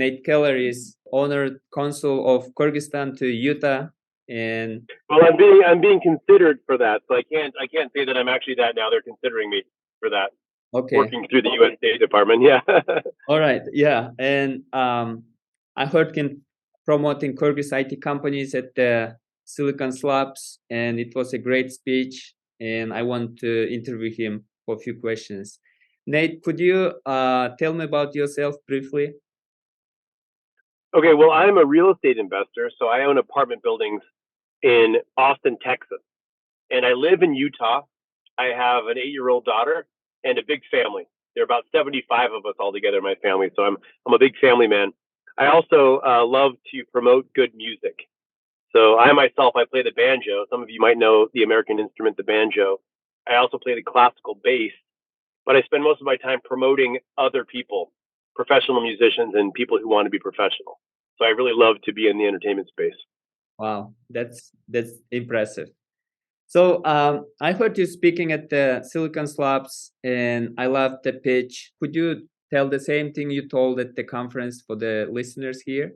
Nate Keller is Honorary Consul of Kyrgyzstan to Utah, and well, I'm being considered for that, so I can't say that I'm actually that now. They're considering me for that. okay, working through the U.S. State Department. Yeah. all right, yeah, and I heard him promoting Kyrgyz IT companies at the Silicon Slabs, and it was a great speech. And I want to interview him for a few questions. Nate, could you tell me about yourself briefly? Okay. Well, I'm a real estate investor, so I own apartment buildings in Austin, Texas, and I live in Utah. I have an 8-year-old daughter and a big family. There are about 75 of us all together in my family, so I'm a big family man. I also love to promote good music. So I myself, I play the banjo. Some of you might know the American instrument, the banjo. I also play the classical bass, but I spend most of my time promoting other people, professional musicians and people who want to be professional. So I really love to be in the entertainment space. Wow, that's impressive. So I heard you speaking at the Silicon Slabs, and I loved the pitch. Could you tell the same thing you told at the conference for the listeners here?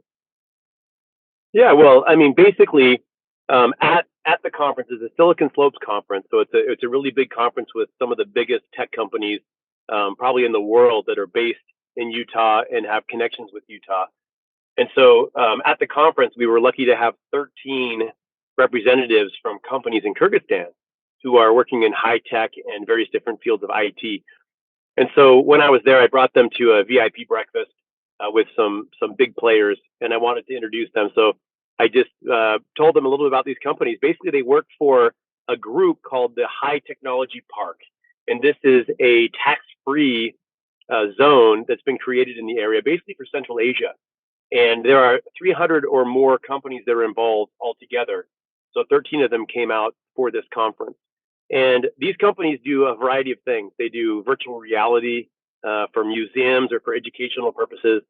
Yeah, well, I mean, basically, at the conference is a Silicon Slopes conference, so it's a really big conference with some of the biggest tech companies, probably in the world, that are based in Utah and have connections with Utah. And so at the conference, we were lucky to have 13 representatives from companies in Kyrgyzstan who are working in high tech and various different fields of IT. And so when I was there, I brought them to a VIP breakfast with some big players, and I wanted to introduce them. So I just told them a little bit about these companies. Basically, they work for a group called the High Technology Park, and this is a tax-free zone that's been created in the area, basically for Central Asia. And there are 300 or more companies that are involved altogether. So 13 of them came out for this conference. And these companies do a variety of things. They do virtual reality for museums or for educational purposes.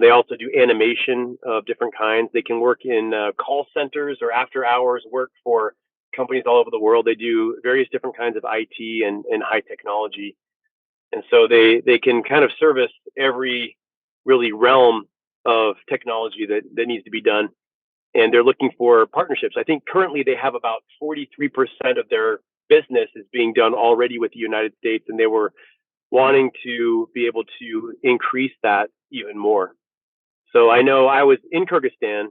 They also do animation of different kinds. They can work in call centers or after hours work for companies all over the world. They do various different kinds of IT and high technology. And so they can kind of service every really realm of technology that needs to be done. And they're looking for partnerships. I think currently they have about 43% of their business is being done already with the United States, and they were wanting to be able to increase that even more. So I know I was in Kyrgyzstan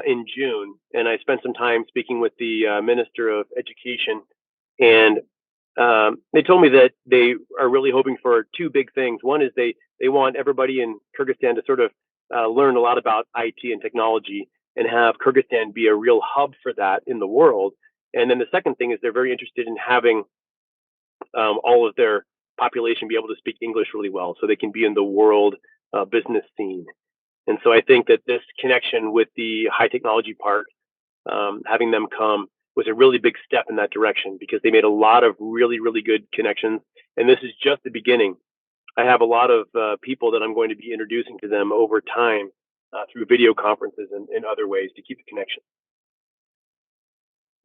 in June, and I spent some time speaking with the Minister of Education, and they told me that they are really hoping for two big things. One is they want everybody in Kyrgyzstan to sort of learn a lot about IT and technology and have Kyrgyzstan be a real hub for that in the world. And then the second thing is they're very interested in having all of their population be able to speak English really well so they can be in the world business scene. And so I think that this connection with the High Technology Park, having them come, was a really big step in that direction because they made a lot of really, really good connections. And this is just the beginning. I have a lot of people that I'm going to be introducing to them over time through video conferences and other ways to keep the connection.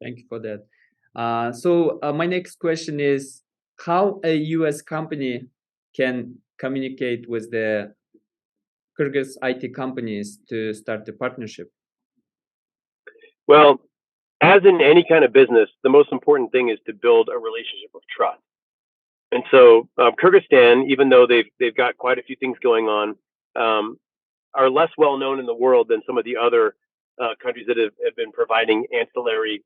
Thank you for that. So my next question is how a U.S. company can communicate with the Kyrgyz IT companies to start a partnership? Well, as in any kind of business, the most important thing is to build a relationship of trust. And so Kyrgyzstan, even though they've got quite a few things going on, are less well known in the world than some of the other countries that have been providing ancillary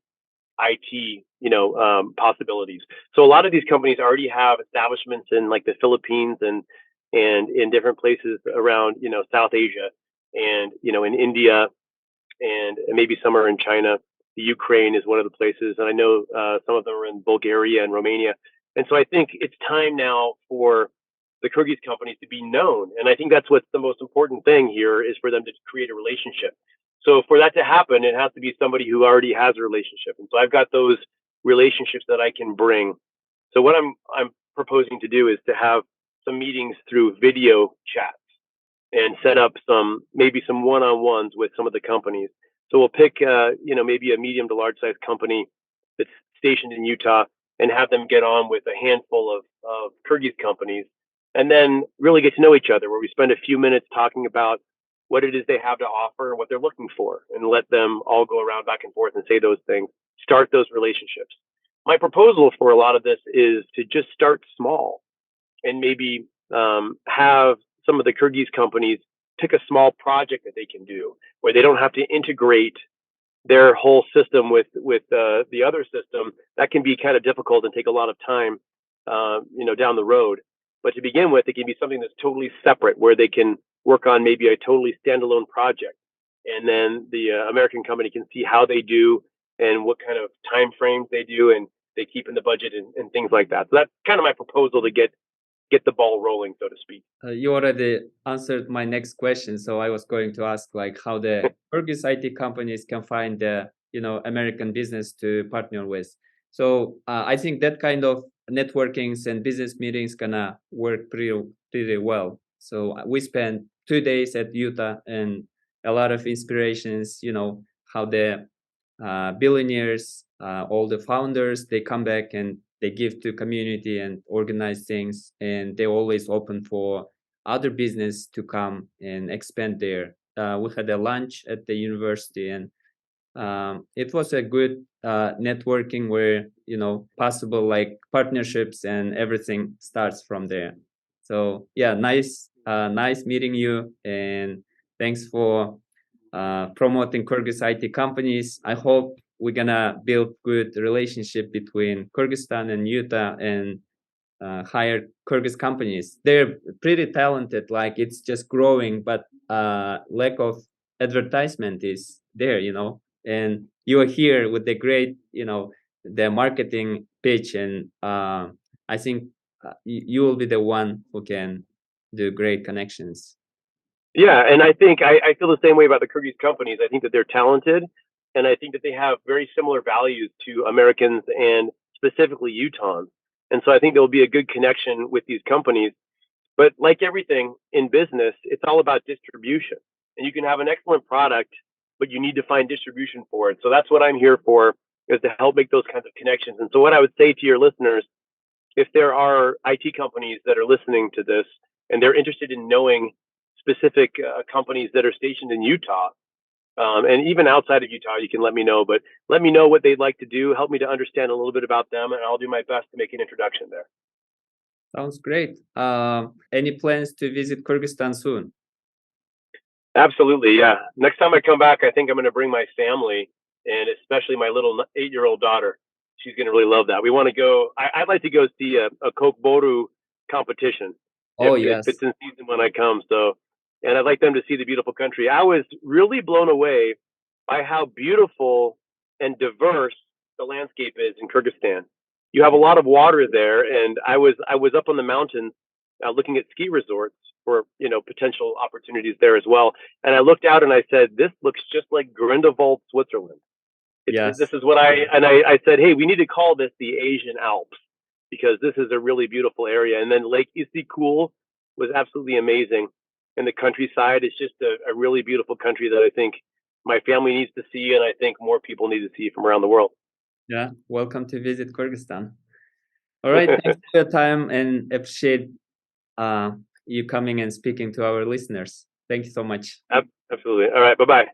IT, possibilities. So a lot of these companies already have establishments in like the Philippines and in different places around, South Asia and, in India and maybe some are in China. The Ukraine is one of the places, and I know some of them are in Bulgaria and Romania. And so I think it's time now for the Kyrgyz companies to be known. And I think that's what's the most important thing here is for them to create a relationship. So for that to happen, it has to be somebody who already has a relationship. And so I've got those relationships that I can bring. So what I'm proposing to do is to have some meetings through video chats and set up maybe some one-on-ones with some of the companies. So we'll pick, maybe a medium to large size company that's stationed in Utah and have them get on with a handful of Kyrgyz companies and then really get to know each other, where we spend a few minutes talking about what it is they have to offer and what they're looking for, and let them all go around back and forth and say those things, start those relationships. My proposal for a lot of this is to just start small and maybe have some of the Kyrgyz companies pick a small project that they can do where they don't have to integrate their whole system with the other system. That can be kind of difficult and take a lot of time, down the road. But to begin with, it can be something that's totally separate, where they can work on maybe a totally standalone project, and then the American company can see how they do and what kind of time frames they do, and they keep in the budget and things like that. So that's kind of my proposal to get the ball rolling, so to speak. You already answered my next question, so I was going to ask like how the Kyrgyz IT companies can find the American business to partner with. So I think that kind of networkings and business meetings gonna work pretty well. So we spent 2 days at Utah and a lot of inspirations. How the billionaires, all the founders, they come back and they give to community and organize things, and they're always open for other business to come and expand there. We had a lunch at the university, and it was a good networking where possible like partnerships and everything starts from there. So yeah, nice meeting you, and thanks for promoting Kyrgyz IT companies. I hope we're gonna build good relationship between Kyrgyzstan and Utah and hire Kyrgyz companies. They're pretty talented. Like it's just growing, but lack of advertisement is there. And you are here with the great, the marketing pitch, and I think you will be the one who can do great connections. Yeah, and I think I feel the same way about the Kyrgyz companies. I think that they're talented, and I think that they have very similar values to Americans and specifically Utahns. And so I think there will be a good connection with these companies. But like everything in business, it's all about distribution. And you can have an excellent product, but you need to find distribution for it. So that's what I'm here for, is to help make those kinds of connections. And so what I would say to your listeners, if there are IT companies that are listening to this and they're interested in knowing specific companies that are stationed in Utah, and even outside of Utah, you can let me know. But let me know what they'd like to do. Help me to understand a little bit about them, and I'll do my best to make an introduction there. Sounds great. Any plans to visit Kyrgyzstan soon? Absolutely, yeah. Next time I come back, I think I'm going to bring my family, and especially my little 8-year-old daughter. She's going to really love that. We want to go. I'd like to go see a Kokboru competition. Oh, yes. If it's in season when I come. So, and I'd like them to see the beautiful country. I was really blown away by how beautiful and diverse the landscape is in Kyrgyzstan. You have a lot of water there, and I was up on the mountains looking at ski resorts for potential opportunities there as well. And I looked out and I said, "This looks just like Grindelwald, Switzerland." Yes. This is what I said. Hey, we need to call this the Asian Alps, because this is a really beautiful area. And then Lake Isikul was absolutely amazing. And the countryside is just a really beautiful country that I think my family needs to see, and I think more people need to see from around the world. Yeah, welcome to visit Kyrgyzstan. All right, thanks for your time, and appreciate you coming and speaking to our listeners. Thank you so much. Absolutely. All right, bye-bye.